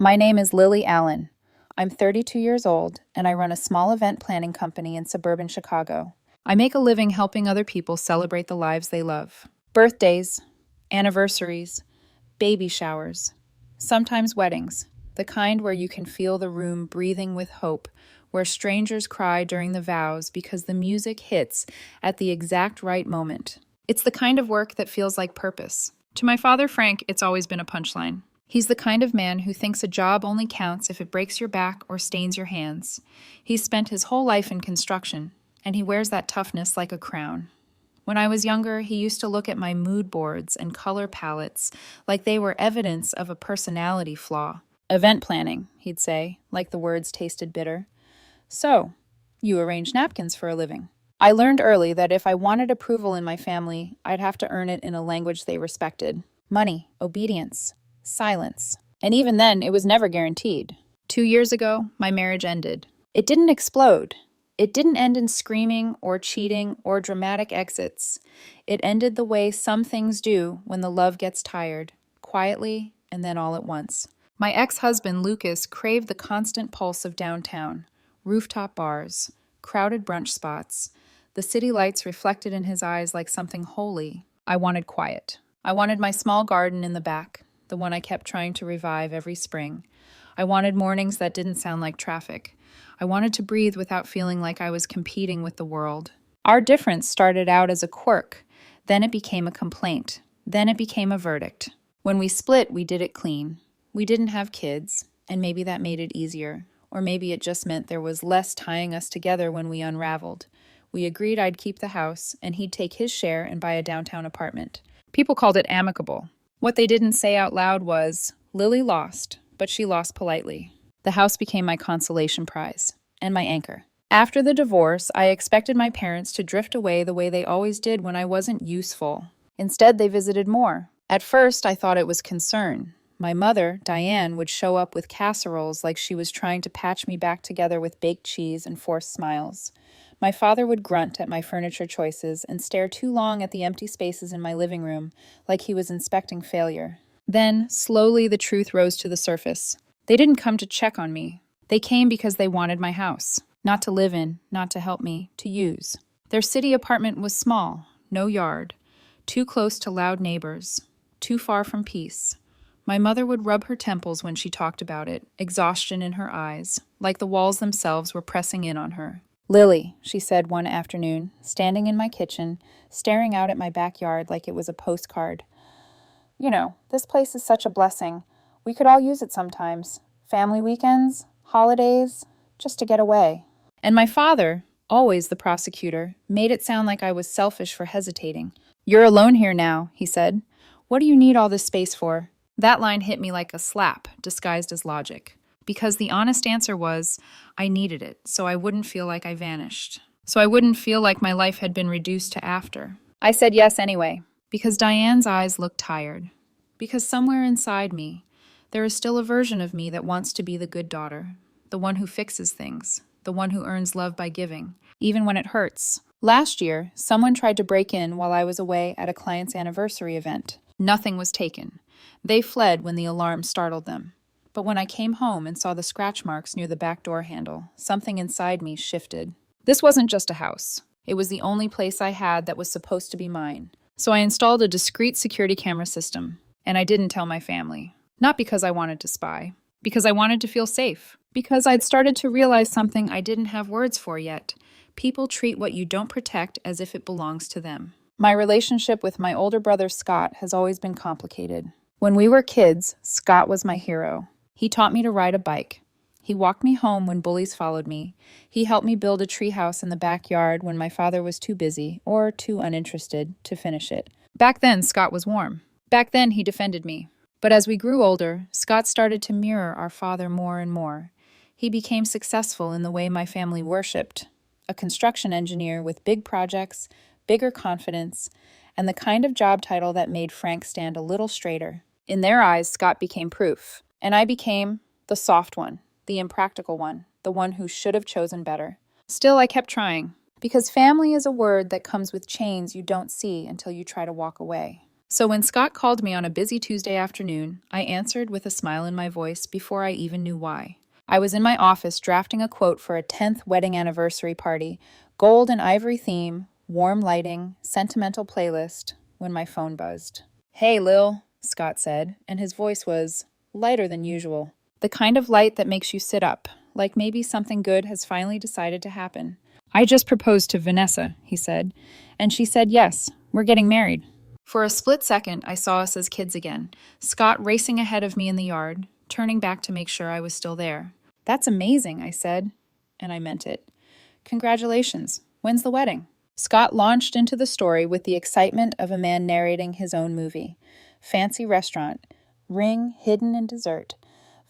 My name is Lily Allen. I'm 32 years old, and I run a small event planning company in suburban Chicago. I make a living helping other people celebrate the lives they love. Birthdays, anniversaries, baby showers, sometimes weddings, the kind where you can feel the room breathing with hope, where strangers cry during the vows because the music hits at the exact right moment. It's the kind of work that feels like purpose. To my father, Frank, it's always been a punchline. He's the kind of man who thinks a job only counts if it breaks your back or stains your hands. He's spent his whole life in construction, and he wears that toughness like a crown. When I was younger, he used to look at my mood boards and color palettes like they were evidence of a personality flaw. Event planning, he'd say, like the words tasted bitter. So, you arrange napkins for a living. I learned early that if I wanted approval in my family, I'd have to earn it in a language they respected. Money, obedience, silence. And even then, it was never guaranteed. 2 years ago, my marriage ended. It didn't explode. It didn't end in screaming or cheating or dramatic exits. It ended the way some things do when the love gets tired, quietly and then all at once. My ex-husband, Lucas, craved the constant pulse of downtown, rooftop bars, crowded brunch spots. The city lights reflected in his eyes like something holy. I wanted quiet. I wanted my small garden in the back, the one I kept trying to revive every spring. I wanted mornings that didn't sound like traffic. I wanted to breathe without feeling like I was competing with the world. Our difference started out as a quirk, then it became a complaint, then it became a verdict. When we split, we did it clean. We didn't have kids, and maybe that made it easier, or maybe it just meant there was less tying us together when we unraveled. We agreed I'd keep the house, and he'd take his share and buy a downtown apartment. People called it amicable. What they didn't say out loud was, Lily lost, but she lost politely. The house became my consolation prize and my anchor. After the divorce, I expected my parents to drift away the way they always did when I wasn't useful. Instead, they visited more. At first, I thought it was concern. My mother, Diane, would show up with casseroles like she was trying to patch me back together with baked cheese and forced smiles. My father would grunt at my furniture choices and stare too long at the empty spaces in my living room, like he was inspecting failure. Then, slowly, the truth rose to the surface. They didn't come to check on me. They came because they wanted my house. Not to live in, not to help me, to use. Their city apartment was small, no yard, too close to loud neighbors, too far from peace. My mother would rub her temples when she talked about it, exhaustion in her eyes, like the walls themselves were pressing in on her. Lily, she said one afternoon, standing in my kitchen, staring out at my backyard like it was a postcard. You know, this place is such a blessing. We could all use it sometimes. Family weekends, holidays, just to get away. And my father, always the prosecutor, made it sound like I was selfish for hesitating. You're alone here now, he said. What do you need all this space for? That line hit me like a slap, disguised as logic. Because the honest answer was, I needed it, so I wouldn't feel like I vanished. So I wouldn't feel like my life had been reduced to after. I said yes anyway, because Diane's eyes looked tired. Because somewhere inside me, there is still a version of me that wants to be the good daughter, the one who fixes things, the one who earns love by giving, even when it hurts. Last year, someone tried to break in while I was away at a client's anniversary event. Nothing was taken. They fled when the alarm startled them. But when I came home and saw the scratch marks near the back door handle, something inside me shifted. This wasn't just a house. It was the only place I had that was supposed to be mine. So I installed a discreet security camera system, and I didn't tell my family. Not because I wanted to spy, because I wanted to feel safe, because I'd started to realize something I didn't have words for yet. People treat what you don't protect as if it belongs to them. My relationship with my older brother Scott has always been complicated. When we were kids, Scott was my hero. He taught me to ride a bike. He walked me home when bullies followed me. He helped me build a treehouse in the backyard when my father was too busy, or too uninterested, to finish it. Back then, Scott was warm. Back then, he defended me. But as we grew older, Scott started to mirror our father more and more. He became successful in the way my family worshipped. A construction engineer with big projects, bigger confidence, and the kind of job title that made Frank stand a little straighter. In their eyes, Scott became proof. And I became the soft one, the impractical one, the one who should have chosen better. Still, I kept trying, because family is a word that comes with chains you don't see until you try to walk away. So when Scott called me on a busy Tuesday afternoon, I answered with a smile in my voice before I even knew why. I was in my office drafting a quote for a 10th wedding anniversary party, gold and ivory theme, warm lighting, sentimental playlist, when my phone buzzed. "Hey, Lil," Scott said, and his voice was lighter than usual. The kind of light that makes you sit up, like maybe something good has finally decided to happen. "I just proposed to Vanessa," he said, "and she said yes, we're getting married." For a split second, I saw us as kids again, Scott racing ahead of me in the yard, turning back to make sure I was still there. "That's amazing," I said, and I meant it. "Congratulations. When's the wedding?" Scott launched into the story with the excitement of a man narrating his own movie. Fancy restaurant, ring hidden in dessert,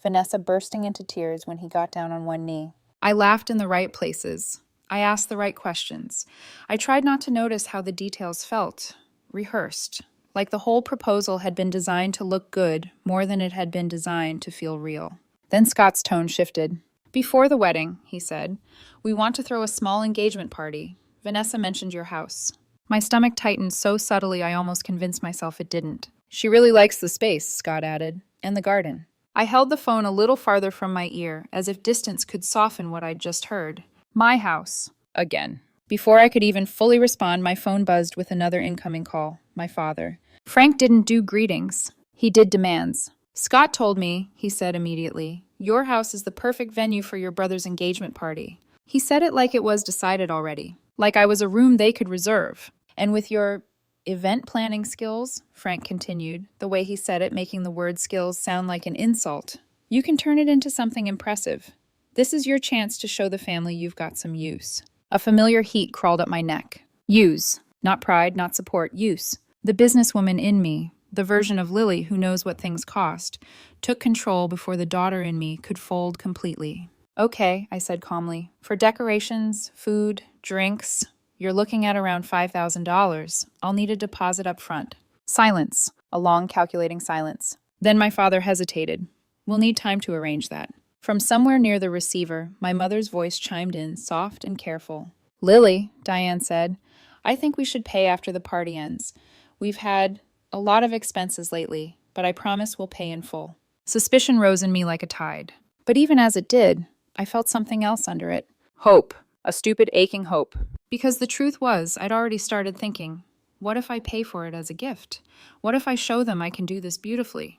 Vanessa bursting into tears when he got down on one knee. I laughed in the right places. I asked the right questions. I tried not to notice how the details felt, rehearsed, like the whole proposal had been designed to look good more than it had been designed to feel real. Then Scott's tone shifted. "Before the wedding," he said, "we want to throw a small engagement party. Vanessa mentioned your house." My stomach tightened so subtly I almost convinced myself it didn't. "She really likes the space," Scott added, "and the garden." I held the phone a little farther from my ear, as if distance could soften what I'd just heard. "My house." Again. Before I could even fully respond, my phone buzzed with another incoming call. My father. Frank didn't do greetings. He did demands. "Scott told me," he said immediately, "your house is the perfect venue for your brother's engagement party." He said it like it was decided already, like I was a room they could reserve. "And with your event planning skills," Frank continued, the way he said it making the word skills sound like an insult, "you can turn it into something impressive. This is your chance to show the family you've got some use." A familiar heat crawled up my neck. Use. Not pride, not support, use. The businesswoman in me, the version of Lily who knows what things cost, took control before the daughter in me could fold completely. "Okay," I said calmly. "For decorations, food, drinks, you're looking at around $5,000. I'll need a deposit up front." Silence. A long, calculating silence. Then my father hesitated. "We'll need time to arrange that." From somewhere near the receiver, my mother's voice chimed in, soft and careful. "Lily," Diane said, "I think we should pay after the party ends. We've had a lot of expenses lately, but I promise we'll pay in full." Suspicion rose in me like a tide. But even as it did, I felt something else under it. Hope. A stupid, aching hope. Because the truth was, I'd already started thinking, what if I pay for it as a gift? What if I show them I can do this beautifully?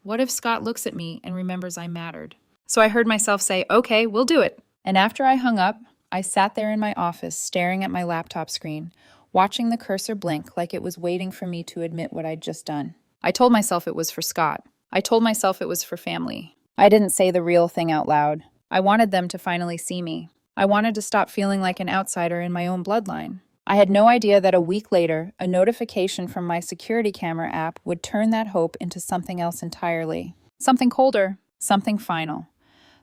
What if Scott looks at me and remembers I mattered? So I heard myself say, "Okay, we'll do it." And after I hung up, I sat there in my office staring at my laptop screen, watching the cursor blink like it was waiting for me to admit what I'd just done. I told myself it was for Scott. I told myself it was for family. I didn't say the real thing out loud. I wanted them to finally see me. I wanted to stop feeling like an outsider in my own bloodline. I had no idea that a week later, a notification from my security camera app would turn that hope into something else entirely. Something colder, something final.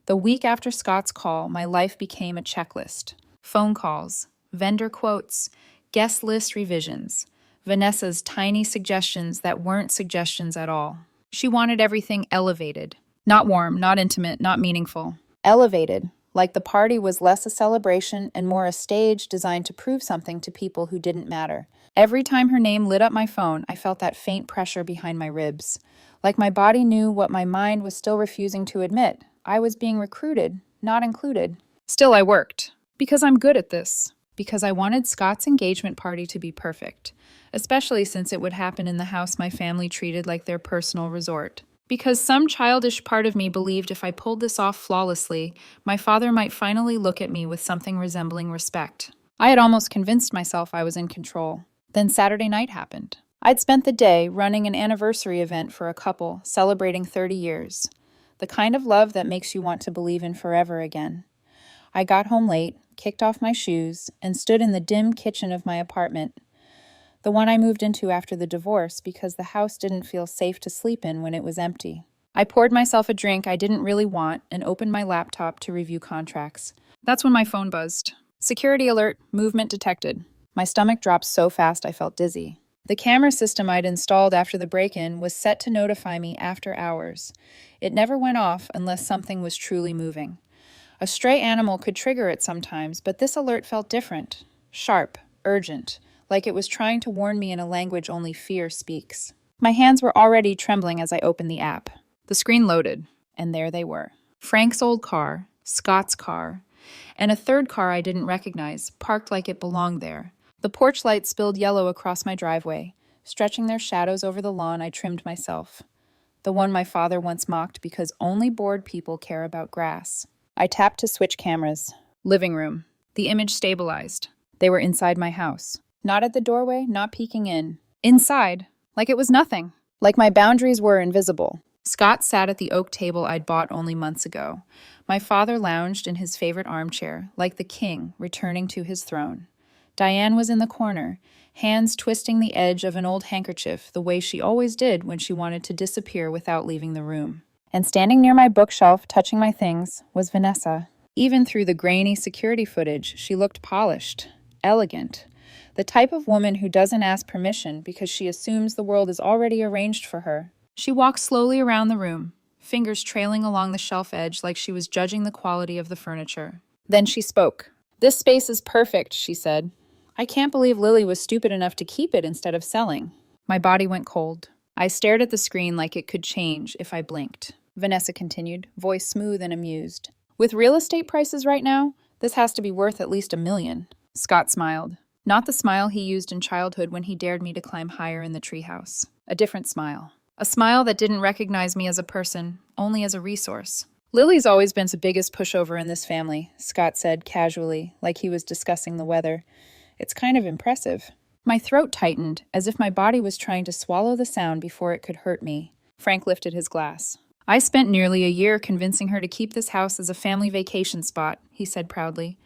The week after Scott's call, my life became a checklist. Phone calls, vendor quotes, guest list revisions, Vanessa's tiny suggestions that weren't suggestions at all. She wanted everything elevated. Not warm, not intimate, not meaningful. Elevated, like the party was less a celebration and more a stage designed to prove something to people who didn't matter. Every time her name lit up my phone, I felt that faint pressure behind my ribs. Like my body knew what my mind was still refusing to admit. I was being recruited, not included. Still, I worked. Because I'm good at this. Because I wanted Scott's engagement party to be perfect. Especially since it would happen in the house my family treated like their personal resort. Because some childish part of me believed if I pulled this off flawlessly, my father might finally look at me with something resembling respect. I had almost convinced myself I was in control. Then Saturday night happened. I'd spent the day running an anniversary event for a couple celebrating 30 years. The kind of love that makes you want to believe in forever again. I got home late, kicked off my shoes, and stood in the dim kitchen of my apartment, the one I moved into after the divorce because the house didn't feel safe to sleep in when it was empty. I poured myself a drink I didn't really want and opened my laptop to review contracts. That's when my phone buzzed. Security alert, movement detected. My stomach dropped so fast I felt dizzy. The camera system I'd installed after the break-in was set to notify me after hours. It never went off unless something was truly moving. A stray animal could trigger it sometimes, but this alert felt different. Sharp, urgent, like it was trying to warn me in a language only fear speaks. My hands were already trembling as I opened the app. The screen loaded, and there they were. Frank's old car, Scott's car, and a third car I didn't recognize, parked like it belonged there. The porch lights spilled yellow across my driveway, stretching their shadows over the lawn I trimmed myself. The one my father once mocked because only bored people care about grass. I tapped to switch cameras. Living room. The image stabilized. They were inside my house. Not at the doorway, not peeking in. Inside, like it was nothing. Like my boundaries were invisible. Scott sat at the oak table I'd bought only months ago. My father lounged in his favorite armchair, like the king returning to his throne. Diane was in the corner, hands twisting the edge of an old handkerchief the way she always did when she wanted to disappear without leaving the room. And standing near my bookshelf, touching my things, was Vanessa. Even through the grainy security footage, she looked polished, elegant. The type of woman who doesn't ask permission because she assumes the world is already arranged for her. She walked slowly around the room, fingers trailing along the shelf edge like she was judging the quality of the furniture. Then she spoke. "This space is perfect," she said. "I can't believe Lily was stupid enough to keep it instead of selling." My body went cold. I stared at the screen like it could change if I blinked. Vanessa continued, voice smooth and amused. "With real estate prices right now, this has to be worth at least $1 million. Scott smiled. Not the smile he used in childhood when he dared me to climb higher in the treehouse. A different smile. A smile that didn't recognize me as a person, only as a resource. "Lily's always been the biggest pushover in this family," Scott said casually, like he was discussing the weather. "It's kind of impressive." My throat tightened, as if my body was trying to swallow the sound before it could hurt me. Frank lifted his glass. "I spent nearly a year convincing her to keep this house as a family vacation spot," he said proudly.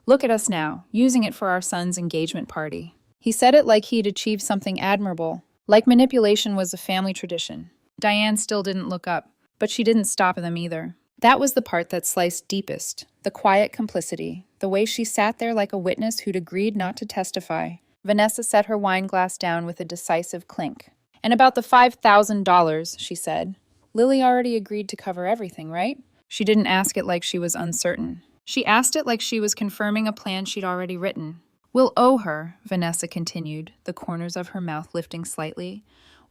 "Look at us now, using it for our son's engagement party." He said it like he'd achieved something admirable, like manipulation was a family tradition. Diane still didn't look up, but she didn't stop them either. That was the part that sliced deepest, the quiet complicity, the way she sat there like a witness who'd agreed not to testify. Vanessa set her wine glass down with a decisive clink. "And about the $5,000, she said. "Lily already agreed to cover everything, right?" She didn't ask it like she was uncertain. She asked it like she was confirming a plan she'd already written. "We'll owe her," Vanessa continued, the corners of her mouth lifting slightly.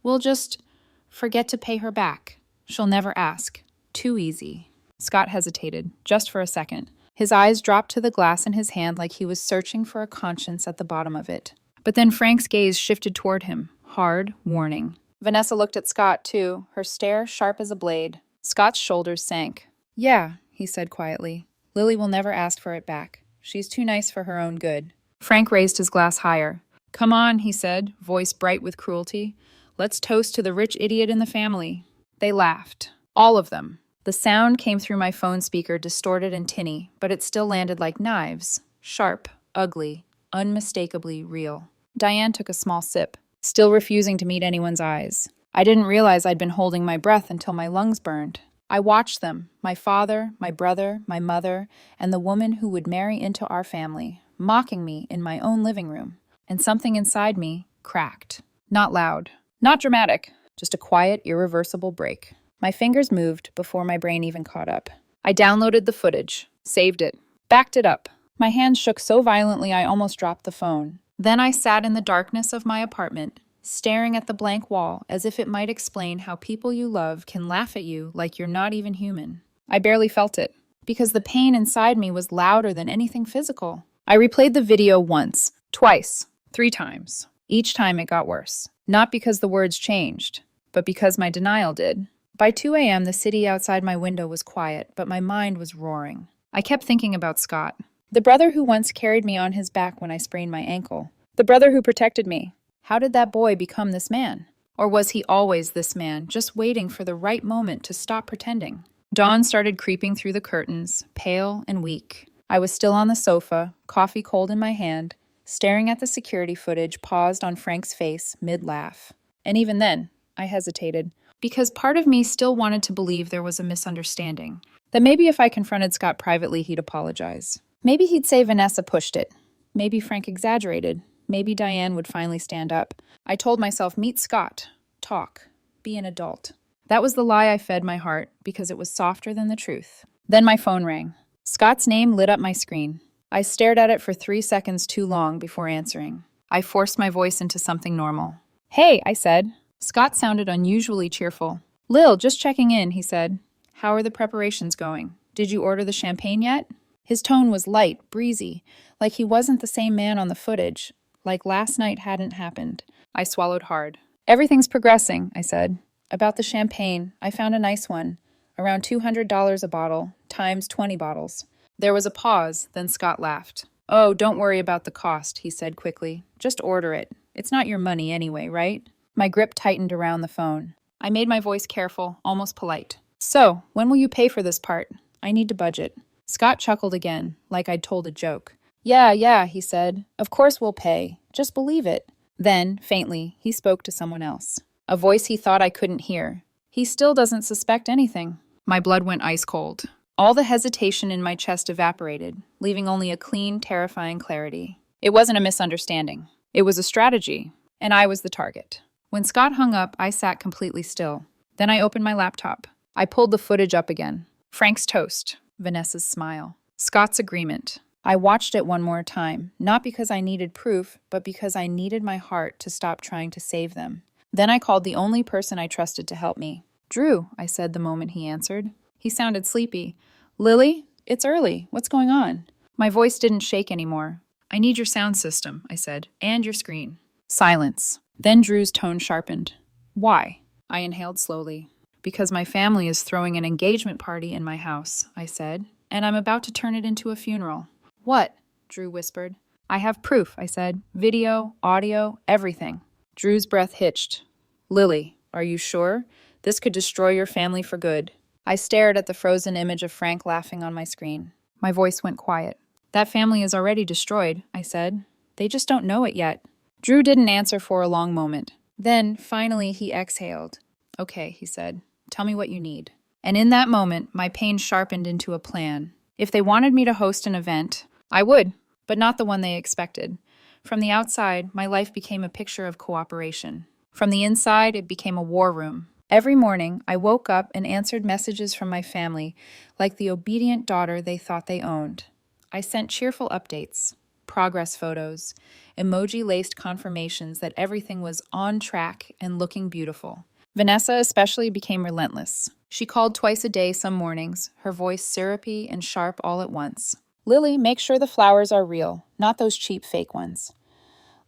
"We'll just forget to pay her back. She'll never ask. Too easy." Scott hesitated, just for a second. His eyes dropped to the glass in his hand like he was searching for a conscience at the bottom of it. But then Frank's gaze shifted toward him, hard, warning. Vanessa looked at Scott, too, her stare sharp as a blade. Scott's shoulders sank. "Yeah," he said quietly. "Lily will never ask for it back. She's too nice for her own good." Frank raised his glass higher. "Come on," he said, voice bright with cruelty. "Let's toast to the rich idiot in the family." They laughed. All of them. The sound came through my phone speaker, distorted and tinny, but it still landed like knives. Sharp, ugly, unmistakably real. Diane took a small sip, still refusing to meet anyone's eyes. I didn't realize I'd been holding my breath until my lungs burned. I watched them, my father, my brother, my mother, and the woman who would marry into our family, mocking me in my own living room. And something inside me cracked. Not loud, not dramatic, just a quiet, irreversible break. My fingers moved before my brain even caught up. I downloaded the footage, saved it, backed it up. My hands shook so violently I almost dropped the phone. Then I sat in the darkness of my apartment, staring at the blank wall as if it might explain how people you love can laugh at you like you're not even human. I barely felt it, because the pain inside me was louder than anything physical. I replayed the video once, twice, 3 times. Each time it got worse. Not because the words changed, but because my denial did. By 2 a.m., the city outside my window was quiet, but my mind was roaring. I kept thinking about Scott, the brother who once carried me on his back when I sprained my ankle, the brother who protected me. How did that boy become this man? Or was he always this man, just waiting for the right moment to stop pretending? Dawn started creeping through the curtains, pale and weak. I was still on the sofa, coffee cold in my hand, staring at the security footage paused on Frank's face mid-laugh. And even then, I hesitated, because part of me still wanted to believe there was a misunderstanding. That maybe if I confronted Scott privately, he'd apologize. Maybe he'd say Vanessa pushed it. Maybe Frank exaggerated. Maybe Diane would finally stand up. I told myself, meet Scott. Talk. Be an adult. That was the lie I fed my heart, because it was softer than the truth. Then my phone rang. Scott's name lit up my screen. I stared at it for 3 seconds too long before answering. I forced my voice into something normal. Hey, I said. Scott sounded unusually cheerful. Lil, just checking in, he said. How are the preparations going? Did you order the champagne yet? His tone was light, breezy, like he wasn't the same man on the footage, like last night hadn't happened. I swallowed hard. Everything's progressing, I said. About the champagne, I found a nice one. Around $200 a bottle, times 20 bottles. There was a pause, then Scott laughed. Oh, don't worry about the cost, he said quickly. Just order it. It's not your money anyway, right? My grip tightened around the phone. I made my voice careful, almost polite. So, when will you pay for this part? I need to budget. Scott chuckled again, like I'd told a joke. Yeah, he said. Of course we'll pay. Just believe it. Then, faintly, he spoke to someone else. A voice he thought I couldn't hear. He still doesn't suspect anything. My blood went ice cold. All the hesitation in my chest evaporated, leaving only a clean, terrifying clarity. It wasn't a misunderstanding. It was a strategy, and I was the target. When Scott hung up, I sat completely still. Then I opened my laptop. I pulled the footage up again. Frank's toast, Vanessa's smile, Scott's agreement. I watched it one more time, not because I needed proof, but because I needed my heart to stop trying to save them. Then I called the only person I trusted to help me. Drew, I said the moment he answered. He sounded sleepy. Lily, it's early. What's going on? My voice didn't shake anymore. I need your sound system, I said, and your screen. Silence. Then Drew's tone sharpened. Why? I inhaled slowly. Because my family is throwing an engagement party in my house, I said, and I'm about to turn it into a funeral. What? Drew whispered. I have proof, I said. Video, audio, everything. Drew's breath hitched. Lily, are you sure? This could destroy your family for good. I stared at the frozen image of Frank laughing on my screen. My voice went quiet. That family is already destroyed, I said. They just don't know it yet. Drew didn't answer for a long moment. Then, finally, he exhaled. Okay, he said. Tell me what you need. And in that moment, my pain sharpened into a plan. If they wanted me to host an event, I would, but not the one they expected. From the outside, my life became a picture of cooperation. From the inside, it became a war room. Every morning, I woke up and answered messages from my family like the obedient daughter they thought they owned. I sent cheerful updates, progress photos, emoji-laced confirmations that everything was on track and looking beautiful. Vanessa especially became relentless. She called twice a day some mornings, her voice syrupy and sharp all at once. Lily, make sure the flowers are real, not those cheap fake ones.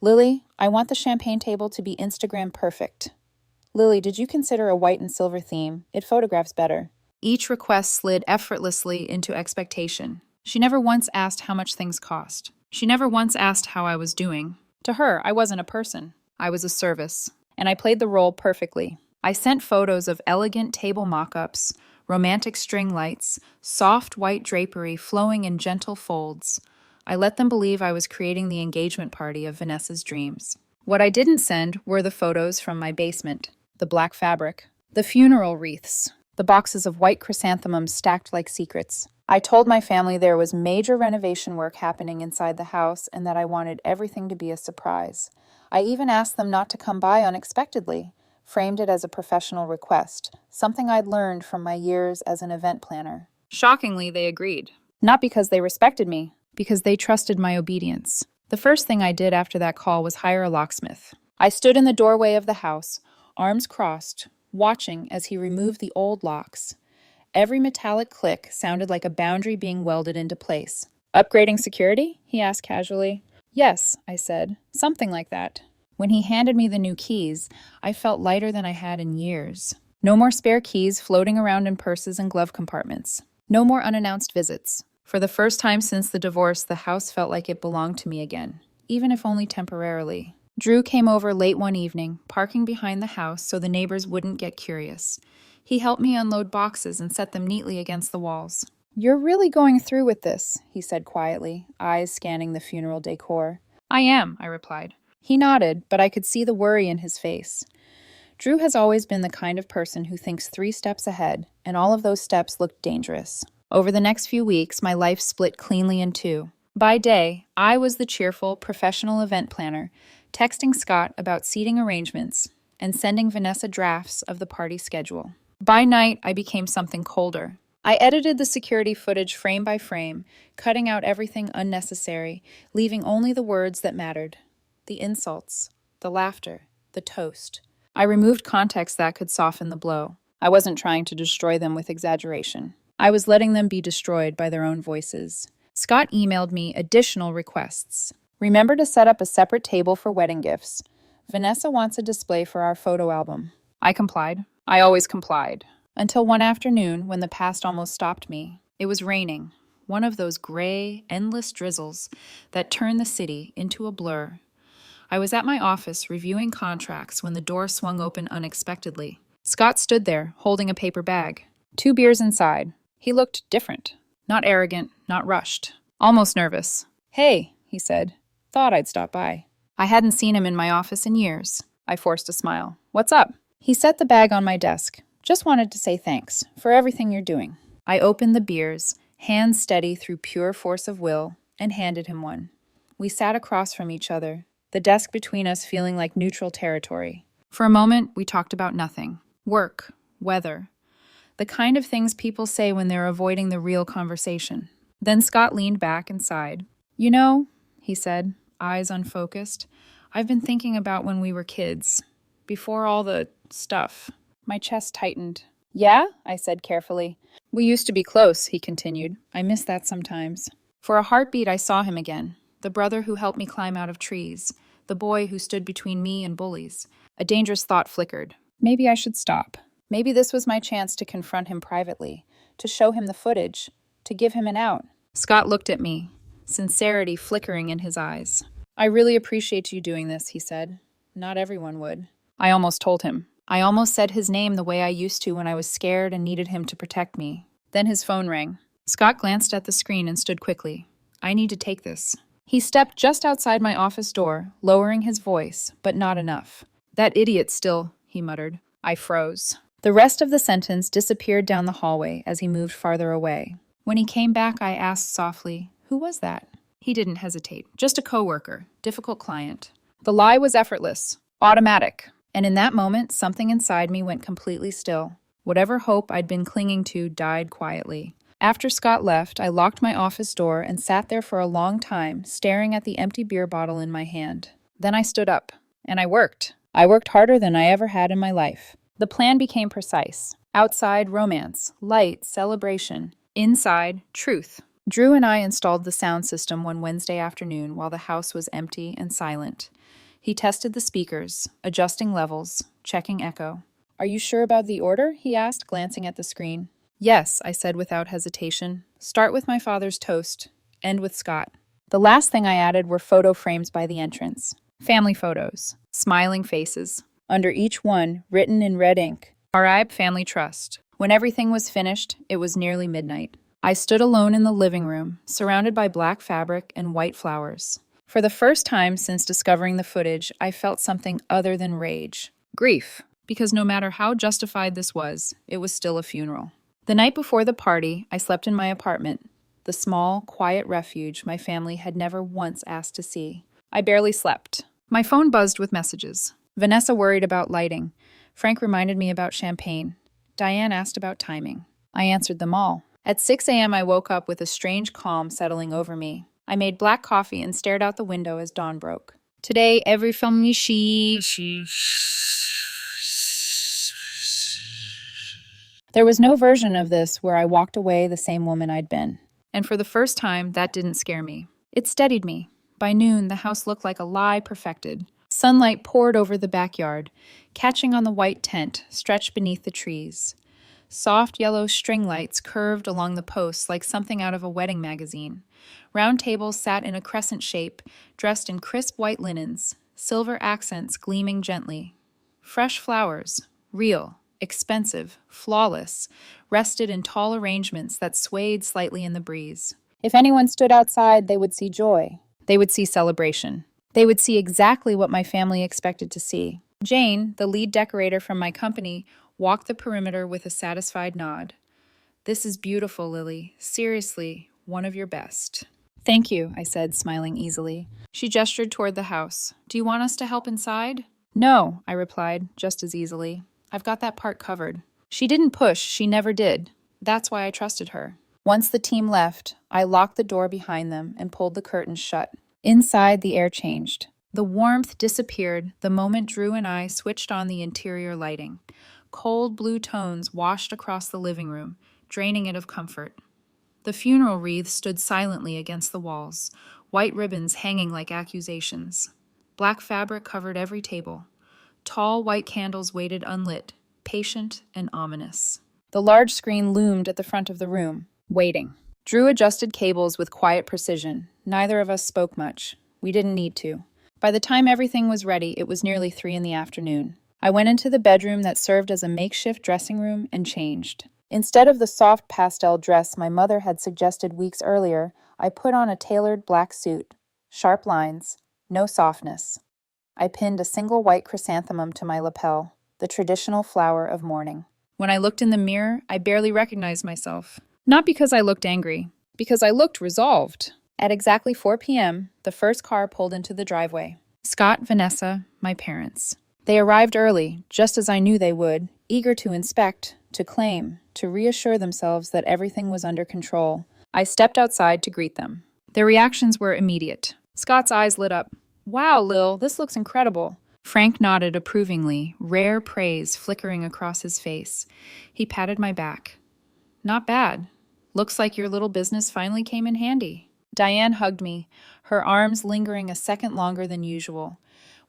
Lily, I want the champagne table to be Instagram perfect. Lily, did you consider a white and silver theme? It photographs better. Each request slid effortlessly into expectation. She never once asked how much things cost. She never once asked how I was doing. To her, I wasn't a person. I was a service. And I played the role perfectly. I sent photos of elegant table mock-ups, romantic string lights, soft white drapery flowing in gentle folds. I let them believe I was creating the engagement party of Vanessa's dreams. What I didn't send were the photos from my basement, the black fabric, the funeral wreaths, the boxes of white chrysanthemums stacked like secrets. I told my family there was major renovation work happening inside the house and that I wanted everything to be a surprise. I even asked them not to come by unexpectedly, framed it as a professional request, something I'd learned from my years as an event planner. Shockingly, they agreed. Not because they respected me, because they trusted my obedience. The first thing I did after that call was hire a locksmith. I stood in the doorway of the house, arms crossed, watching as he removed the old locks. Every metallic click sounded like a boundary being welded into place. Upgrading security? He asked casually. Yes, I said. Something like that. When he handed me the new keys, I felt lighter than I had in years. No more spare keys floating around in purses and glove compartments. No more unannounced visits. For the first time since the divorce, the house felt like it belonged to me again, even if only temporarily. Drew came over late one evening, parking behind the house so the neighbors wouldn't get curious. He helped me unload boxes and set them neatly against the walls. You're really going through with this, he said quietly, eyes scanning the funeral decor. I am, I replied. He nodded, but I could see the worry in his face. Drew has always been the kind of person who thinks 3 steps ahead, and all of those steps looked dangerous. Over the next few weeks, my life split cleanly in two. By day, I was the cheerful, professional event planner, texting Scott about seating arrangements and sending Vanessa drafts of the party schedule. By night, I became something colder. I edited the security footage frame by frame, cutting out everything unnecessary, leaving only the words that mattered. the insults, the laughter, the toast. I removed context that could soften the blow. I wasn't trying to destroy them with exaggeration. I was letting them be destroyed by their own voices. Scott emailed me additional requests. Remember to set up a separate table for wedding gifts. Vanessa wants a display for our photo album. I complied. I always complied. Until one afternoon when the past almost stopped me. It was raining, one of those gray, endless drizzles that turn the city into a blur. I was at my office reviewing contracts when the door swung open unexpectedly. Scott stood there, holding a paper bag. 2 beers inside. He looked different. Not arrogant, not rushed. Almost nervous. "Hey," he said. "Thought I'd stop by." I hadn't seen him in my office in years. I forced a smile. "What's up?" He set the bag on my desk. "Just wanted to say thanks for everything you're doing." I opened the beers, hands steady through pure force of will, and handed him one. We sat across from each other, the desk between us feeling like neutral territory. For a moment, we talked about nothing. Work, weather, the kind of things people say when they're avoiding the real conversation. Then Scott leaned back and sighed. "You know," he said, eyes unfocused, "I've been thinking about when we were kids, before all the stuff." My chest tightened. "Yeah?" I said carefully. "We used to be close," he continued. "I miss that sometimes." For a heartbeat, I saw him again. The brother who helped me climb out of trees. The boy who stood between me and bullies. A dangerous thought flickered. Maybe I should stop. Maybe this was my chance to confront him privately, to show him the footage, to give him an out. Scott looked at me, sincerity flickering in his eyes. "I really appreciate you doing this," he said. "Not everyone would." I almost told him. I almost said his name the way I used to when I was scared and needed him to protect me. Then his phone rang. Scott glanced at the screen and stood quickly. "I need to take this." He stepped just outside my office door, lowering his voice, but not enough. "That idiot still," he muttered. I froze. The rest of the sentence disappeared down the hallway as he moved farther away. When he came back, I asked softly, "Who was that?" He didn't hesitate. "Just a coworker, difficult client." The lie was effortless, automatic, and in that moment, something inside me went completely still. Whatever hope I'd been clinging to died quietly. After Scott left, I locked my office door and sat there for a long time, staring at the empty beer bottle in my hand. Then I stood up, and I worked. I worked harder than I ever had in my life. The plan became precise. Outside, romance, light, celebration. Inside, truth. Drew and I installed the sound system one Wednesday afternoon while the house was empty and silent. He tested the speakers, adjusting levels, checking echo. "Are you sure about the order?" he asked, glancing at the screen. "Yes," I said without hesitation. "Start with my father's toast. End with Scott." The last thing I added were photo frames by the entrance. Family photos. Smiling faces. Under each one, written in red ink, "Arib Family Trust." When everything was finished, it was nearly midnight. I stood alone in the living room, surrounded by black fabric and white flowers. For the first time since discovering the footage, I felt something other than rage. Grief. Because no matter how justified this was, it was still a funeral. The night before the party, I slept in my apartment, the small, quiet refuge my family had never once asked to see. I barely slept. My phone buzzed with messages. Vanessa worried about lighting. Frank reminded me about champagne. Diane asked about timing. I answered them all. At 6 a.m., I woke up with a strange calm settling over me. I made black coffee and stared out the window as dawn broke. Today, every family There was no version of this where I walked away the same woman I'd been. And for the first time, that didn't scare me. It steadied me. By noon, the house looked like a lie perfected. Sunlight poured over the backyard, catching on the white tent stretched beneath the trees. Soft yellow string lights curved along the posts like something out of a wedding magazine. Round tables sat in a crescent shape, dressed in crisp white linens, silver accents gleaming gently. Fresh flowers, real, expensive, flawless, rested in tall arrangements that swayed slightly in the breeze. If anyone stood outside, they would see joy. They would see celebration. They would see exactly what my family expected to see. Jane, the lead decorator from my company, walked the perimeter with a satisfied nod. "This is beautiful, Lily. Seriously, one of your best." "Thank you," I said, smiling easily. She gestured toward the house. "Do you want us to help inside?" "No," I replied, just as easily. "I've got that part covered." She didn't push, she never did. That's why I trusted her. Once the team left, I locked the door behind them and pulled the curtains shut. Inside, the air changed. The warmth disappeared the moment Drew and I switched on the interior lighting. Cold blue tones washed across the living room, draining it of comfort. The funeral wreath stood silently against the walls, white ribbons hanging like accusations. Black fabric covered every table. Tall white candles waited unlit, patient and ominous. The large screen loomed at the front of the room, waiting. Drew adjusted cables with quiet precision. Neither of us spoke much. We didn't need to. By the time everything was ready, it was nearly 3 in the afternoon. I went into the bedroom that served as a makeshift dressing room and changed. Instead of the soft pastel dress my mother had suggested weeks earlier, I put on a tailored black suit. Sharp lines, no softness. I pinned a single white chrysanthemum to my lapel, the traditional flower of mourning. When I looked in the mirror, I barely recognized myself. Not because I looked angry, because I looked resolved. At exactly 4 p.m., the first car pulled into the driveway. Scott, Vanessa, my parents. They arrived early, just as I knew they would, eager to inspect, to claim, to reassure themselves that everything was under control. I stepped outside to greet them. Their reactions were immediate. Scott's eyes lit up. "Wow, Lil, this looks incredible." Frank nodded approvingly, rare praise flickering across his face. He patted my back. "Not bad. Looks like your little business finally came in handy." Diane hugged me, her arms lingering a second longer than usual.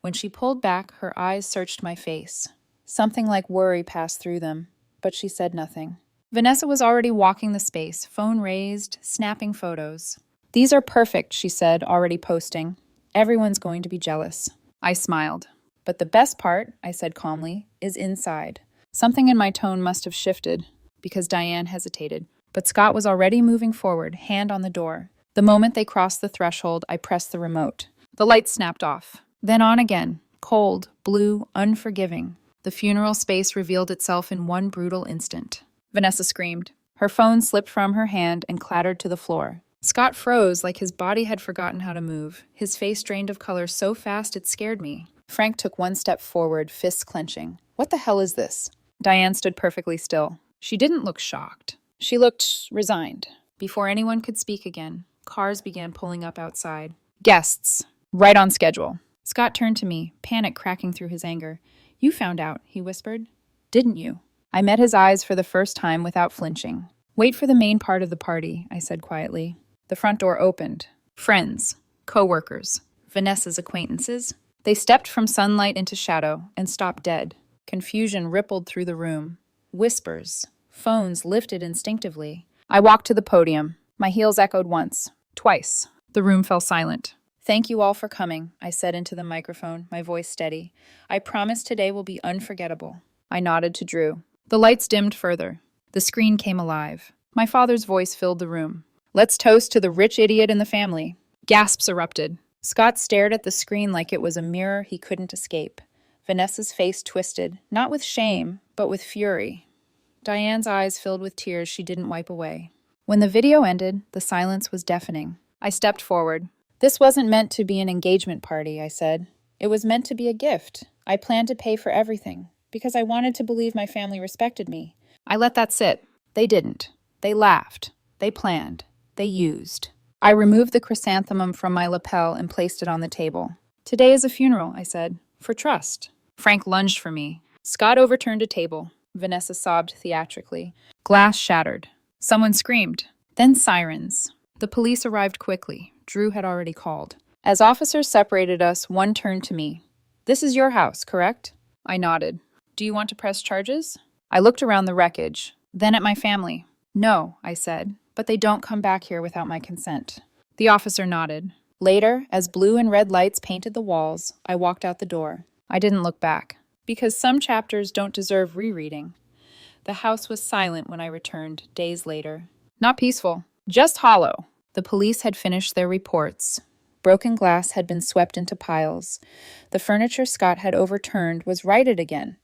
When she pulled back, her eyes searched my face. Something like worry passed through them, but she said nothing. Vanessa was already walking the space, phone raised, snapping photos. "These are perfect," she said, already posting. "Everyone's going to be jealous." I smiled. "But the best part," I said calmly, "is inside." Something in my tone must have shifted, because Diane hesitated. But Scott was already moving forward, hand on the door. The moment they crossed the threshold, I pressed the remote. The lights snapped off. Then on again, cold, blue, unforgiving. The funeral space revealed itself in one brutal instant. Vanessa screamed. Her phone slipped from her hand and clattered to the floor. Scott froze like his body had forgotten how to move. His face drained of color so fast it scared me. Frank took one step forward, fists clenching. "What the hell is this?" Diane stood perfectly still. She didn't look shocked. She looked resigned. Before anyone could speak again, cars began pulling up outside. "Guests. Right on schedule." Scott turned to me, panic cracking through his anger. "You found out," he whispered. "Didn't you?" I met his eyes for the first time without flinching. "Wait for the main part of the party," I said quietly. The front door opened. Friends, co-workers, Vanessa's acquaintances. They stepped from sunlight into shadow and stopped dead. Confusion rippled through the room. Whispers. Phones lifted instinctively. I walked to the podium. My heels echoed once, twice. The room fell silent. "Thank you all for coming," I said into the microphone, my voice steady. "I promise today will be unforgettable." I nodded to Drew. The lights dimmed further. The screen came alive. My father's voice filled the room. "Let's toast to the rich idiot in the family." Gasps erupted. Scott stared at the screen like it was a mirror he couldn't escape. Vanessa's face twisted, not with shame, but with fury. Diane's eyes filled with tears she didn't wipe away. When the video ended, the silence was deafening. I stepped forward. "This wasn't meant to be an engagement party," I said. "It was meant to be a gift. I planned to pay for everything, because I wanted to believe my family respected me." I let that sit. They didn't. They laughed. They planned. They used. I removed the chrysanthemum from my lapel and placed it on the table. "Today is a funeral," I said, "for trust." Frank lunged for me. Scott overturned a table. Vanessa sobbed theatrically. Glass shattered. Someone screamed. Then sirens. The police arrived quickly. Drew had already called. As officers separated us, one turned to me. "This is your house, correct?" I nodded. "Do you want to press charges?" I looked around the wreckage, then at my family. "No," I said, "but they don't come back here without my consent." The officer nodded. Later, as blue and red lights painted the walls, I walked out the door. I didn't look back, because some chapters don't deserve rereading. The house was silent when I returned, days later. Not peaceful, just hollow. The police had finished their reports. Broken glass had been swept into piles. The furniture Scott had overturned was righted again,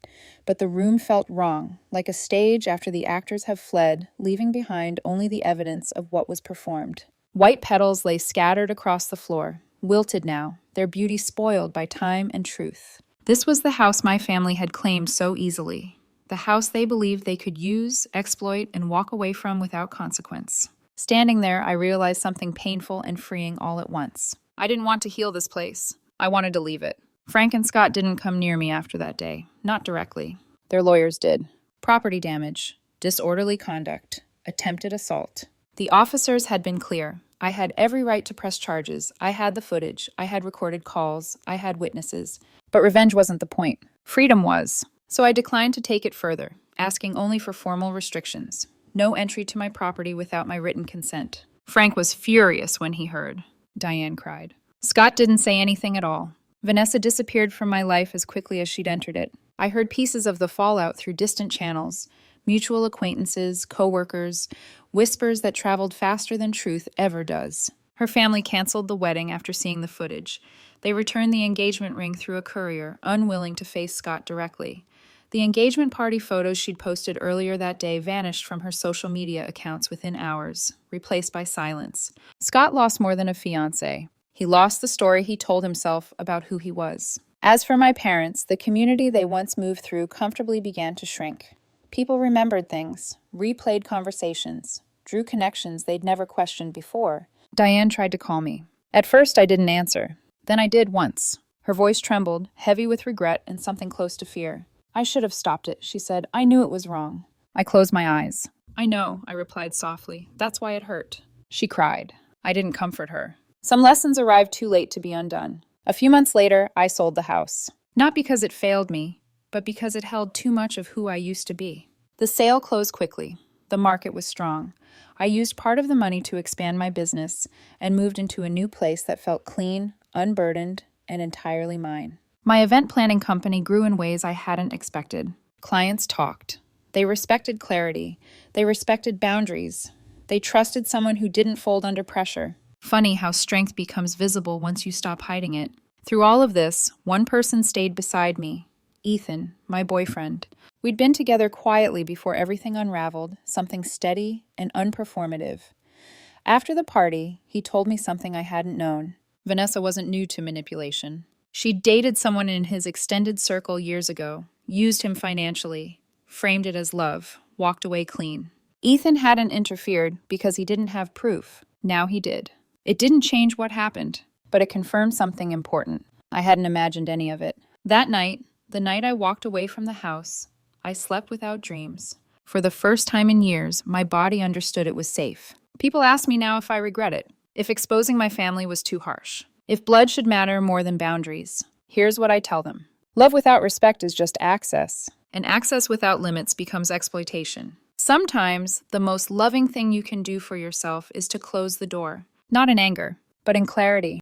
but the room felt wrong, like a stage after the actors have fled, leaving behind only the evidence of what was performed. White petals lay scattered across the floor, wilted now, their beauty spoiled by time and truth. This was the house my family had claimed so easily, the house they believed they could use, exploit, and walk away from without consequence. Standing there, I realized something painful and freeing all at once. I didn't want to heal this place. I wanted to leave it. Frank and Scott didn't come near me after that day, not directly. Their lawyers did. Property damage, disorderly conduct, attempted assault. The officers had been clear. I had every right to press charges. I had the footage. I had recorded calls. I had witnesses. But revenge wasn't the point. Freedom was. So I declined to take it further, asking only for formal restrictions. No entry to my property without my written consent. Frank was furious when he heard. Diane cried. Scott didn't say anything at all. Vanessa disappeared from my life as quickly as she'd entered it. I heard pieces of the fallout through distant channels, mutual acquaintances, co-workers, whispers that traveled faster than truth ever does. Her family canceled the wedding after seeing the footage. They returned the engagement ring through a courier, unwilling to face Scott directly. The engagement party photos she'd posted earlier that day vanished from her social media accounts within hours, replaced by silence. Scott lost more than a fiancé. He lost the story he told himself about who he was. As for my parents, the community they once moved through comfortably began to shrink. People remembered things, replayed conversations, drew connections they'd never questioned before. Diane tried to call me. At first, I didn't answer. Then I did once. Her voice trembled, heavy with regret and something close to fear. I should have stopped it, she said. I knew it was wrong. I closed my eyes. I know, I replied softly. That's why it hurt. She cried. I didn't comfort her. Some lessons arrived too late to be undone. A few months later, I sold the house. Not because it failed me, but because it held too much of who I used to be. The sale closed quickly. The market was strong. I used part of the money to expand my business and moved into a new place that felt clean, unburdened, and entirely mine. My event planning company grew in ways I hadn't expected. Clients talked. They respected clarity. They respected boundaries. They trusted someone who didn't fold under pressure. Funny how strength becomes visible once you stop hiding it. Through all of this, one person stayed beside me. Ethan, my boyfriend. We'd been together quietly before everything unraveled, something steady and unperformative. After the party, he told me something I hadn't known. Vanessa wasn't new to manipulation. She'd dated someone in his extended circle years ago, used him financially, framed it as love, walked away clean. Ethan hadn't interfered because he didn't have proof. Now he did. It didn't change what happened, but it confirmed something important. I hadn't imagined any of it. That night, the night I walked away from the house, I slept without dreams. For the first time in years, my body understood it was safe. People ask me now if I regret it, if exposing my family was too harsh, if blood should matter more than boundaries. Here's what I tell them. Love without respect is just access, and access without limits becomes exploitation. Sometimes, the most loving thing you can do for yourself is to close the door, not in anger, but in clarity.